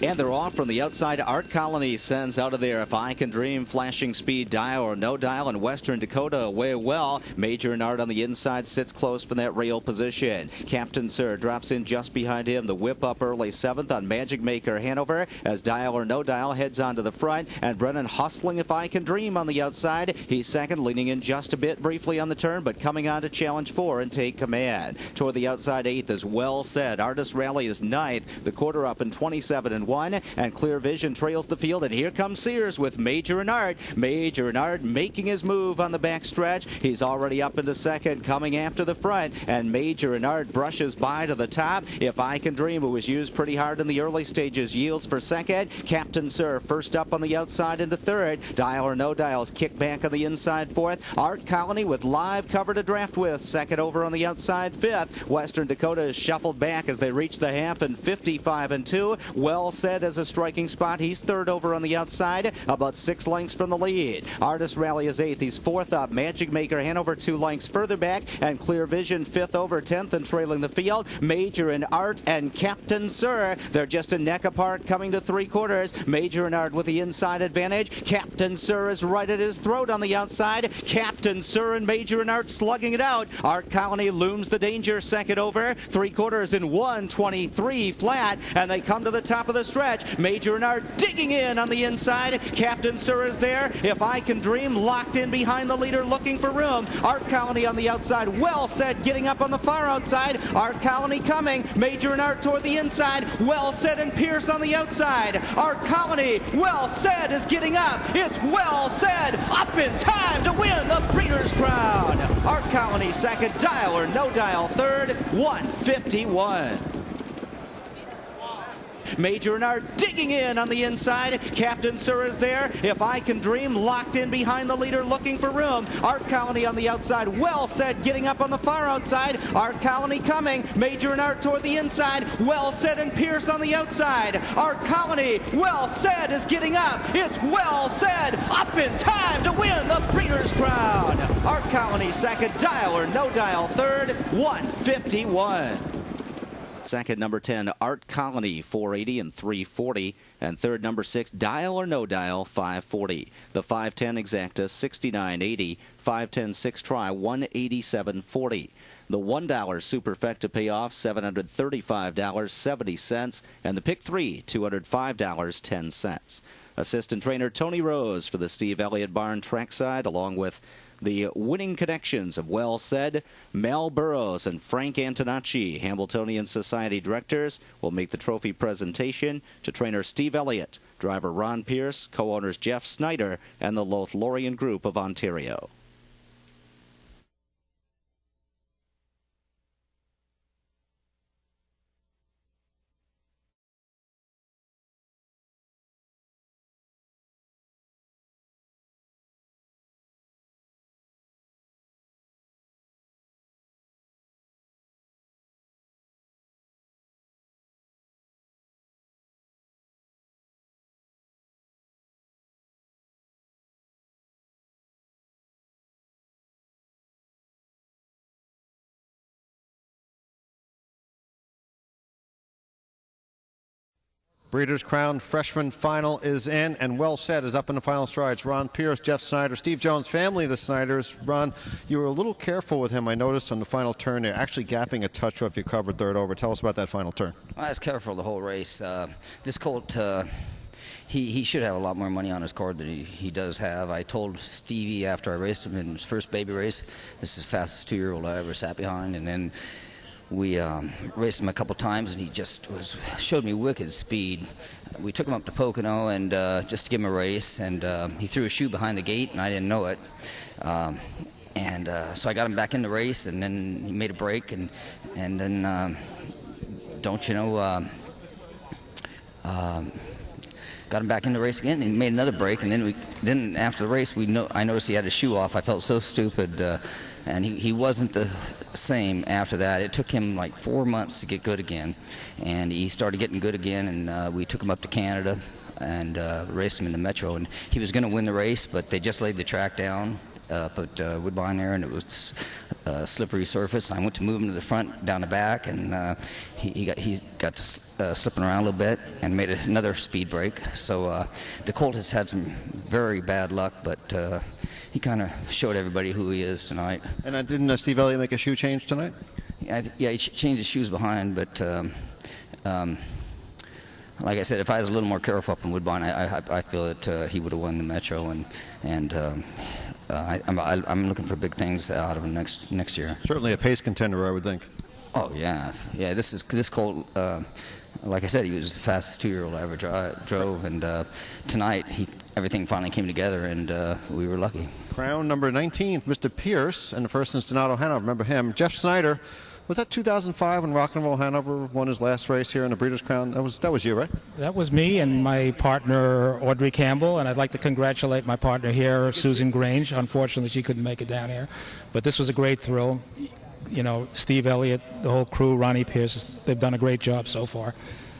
And they're off from the outside. Art Colony sends out of there If I Can Dream, Flashing Speed, Dial or No Dial, and Western Dakota away well. Major and Art on the inside sits close from that rail position. Captain Sir drops in just behind him. The whip up early 7th on Magic Maker Hanover as Dial or No Dial heads on to the front. And Brennan hustling If I Can Dream on the outside. He's second, leaning in just a bit briefly on the turn, but coming on to challenge 4 and take command. Toward the outside 8th is Well Said. Artist Rally is 9th. The quarter up in 27-1. And Clear Vision trails the field, and here comes Sears with Major and Art. Major and Art making his move on the back stretch. He's already up into second, coming after the front, and Major and Art brushes by to the top. If I Can Dream, who was used pretty hard in the early stages, yields for second. Captain Sir first up on the outside into third. Dial or No Dial's kick back on the inside fourth. Art Colony with live cover to draft with, second over on the outside fifth. Western Dakota is shuffled back as they reach the half in 55-2. Well Said as a striking spot. He's third over on the outside, about 6 lengths from the lead. Artist Rally is 8th. He's 4th up. Magic Maker Hanover 2 lengths further back, and Clear Vision 5th over, 10th and trailing the field. Major and Art and Captain Sir, they're just a neck apart coming to 3/4. Major and Art with the inside advantage. Captain Sir is right at his throat on the outside. Captain Sir and Major and Art slugging it out. Art Colony looms the danger, second over, 3/4 in 1:23 flat, and they come to the top of the stretch. Major and Art digging in on the inside. Captain Sir is there. If I Can Dream locked in behind the leader looking for room. Art Colony on the outside. Well Said getting up on the far outside. Art Colony coming. Major and Art toward the inside. Well Said and Pierce on the outside. Art Colony. Well Said is getting up. It's Well Said up in time to win the Breeders' Crown. Art Colony second. Dial or No Dial third. 151. Major and Art digging in on the inside. Captain Sir is there. If I Can Dream locked in behind the leader looking for room. Art Colony on the outside. Well Said getting up on the far outside. Art Colony coming. Major and Art toward the inside. Well Said and Pierce on the outside. Art Colony. Well Said is getting up. It's Well Said up in time to win the Breeders' Crown. Art Colony second. Dial or No Dial third. 151. Second, number 10, Art Colony, 480 and 340. And third, number 6, Dial or No Dial, 540. The 510 exacta, 69.80. 510 6 try, 187.40. The $1 superfecta payoff, $735.70. And the pick 3, $205.10. Assistant trainer Tony Rose for the Steve Elliott Barn trackside, along with the winning connections of Well Said, Mel Burrows, and Frank Antonacci, Hambletonian Society directors, will make the trophy presentation to trainer Steve Elliott, driver Ron Pierce, co-owners Jeff Snyder, and the Lothlorien Group of Ontario. Breeders' Crown Freshman Final is in, and Well Said is up in the final strides. Ron Pierce, Jeff Snyder, Steve Jones, family of the Snyders. Ron, you were a little careful with him, I noticed, on the final turn there, actually gapping a touch off you covered third over. Tell us about that final turn. I was careful the whole race. This Colt, he should have a lot more money on his card than he does have. I told Stevie after I raced him in his first baby race, this is the fastest 2-year-old I ever sat behind, and then we raced him a couple times, and he just showed me wicked speed. We took him up to Pocono and just to give him a race, and he threw a shoe behind the gate, and I didn't know it. So I got him back in the race, and then he made a break, and then don't you know, got him back in the race again, and he made another break, and then after the race, I noticed he had his shoe off. I felt so stupid, and he wasn't the same after that. It took him like 4 months to get good again, and he started getting good again, and we took him up to Canada and raced him in the Metro, and he was going to win the race, but they just laid the track down put Woodbine there, and it was slippery surface. I went to move him to the front, down the back, and he got slipping around a little bit and made another speed break. So the Colt has had some very bad luck, but he kind of showed everybody who he is tonight. And didn't Steve Elliott make a shoe change tonight? Yeah, he changed his shoes behind, but like I said, if I was a little more careful up in Woodbine, I feel that he would have won the Metro, and I'm looking for big things out of him next year. Certainly a pace contender, I would think. Oh yeah. This Colt. Like I said, he was the fastest 2-year-old I ever drove, and tonight everything finally came together, and we were lucky. Crown number 19, Mr. Pierce, and the first since Donato Hanover. Remember him. Jeff Snyder, was that 2005 when Rock and Roll Hanover won his last race here in the Breeders' Crown? That was you, right? That was me and my partner, Audrey Campbell, and I'd like to congratulate my partner here, Susan Grange. Unfortunately, she couldn't make it down here, but this was a great thrill. You know, Steve Elliott, the whole crew, Ronnie Pierce, they've done a great job so far.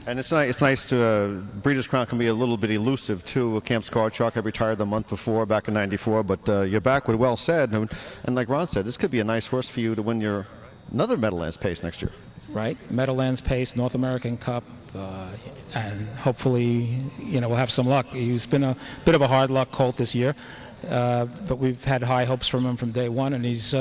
And it's nice to, Breeders' Crown can be a little bit elusive too. Camp Scarchalk had retired the month before, back in '94, but you're back with Well Said. And like Ron said, this could be a nice horse for you to win another Meadowlands Pace next year. Right, Meadowlands Pace, North American Cup, and hopefully, we'll have some luck. He's been a bit of a hard luck colt this year, but we've had high hopes from him from day one, and he's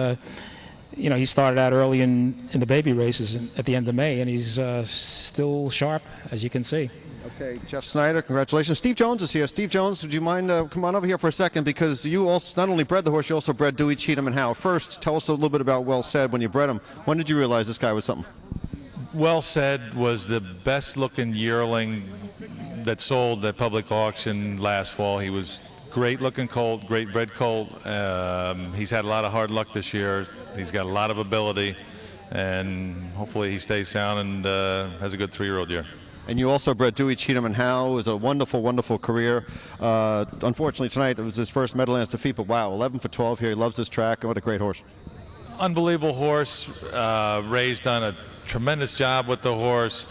he started out early in the baby races at the end of May, and he's still sharp, as you can see. Okay, Jeff Snyder, congratulations. Steve Jones is here. Steve Jones, would you mind come on over here for a second, because you also not only bred the horse, you also bred Dewey, Cheatham, and Howe. First, tell us a little bit about Well Said when you bred him. When did you realize this guy was something? Well Said was the best-looking yearling that sold at public auction last fall. He was great-looking colt, great bred colt. He's had a lot of hard luck this year. He's got a lot of ability, and hopefully he stays sound and has a good 3-year-old year. And you also bred Dewey, Cheatham, and Howe. It was a wonderful, wonderful career. Unfortunately, tonight it was his first Meadowlands defeat, but wow, 11 for 12 here. He loves this track, and what a great horse. Unbelievable horse. Ray's done a tremendous job with the horse.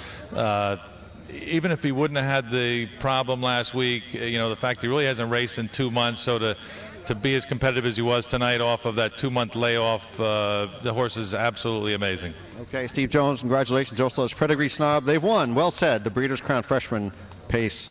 Even if he wouldn't have had the problem last week, the fact he really hasn't raced in 2 months, so to be as competitive as he was tonight off of that 2-month layoff, the horse is absolutely amazing. Okay, Steve Jones, congratulations. Also, his Pedigree Snob. They've won. Well Said, the Breeders' Crown Freshman Pace.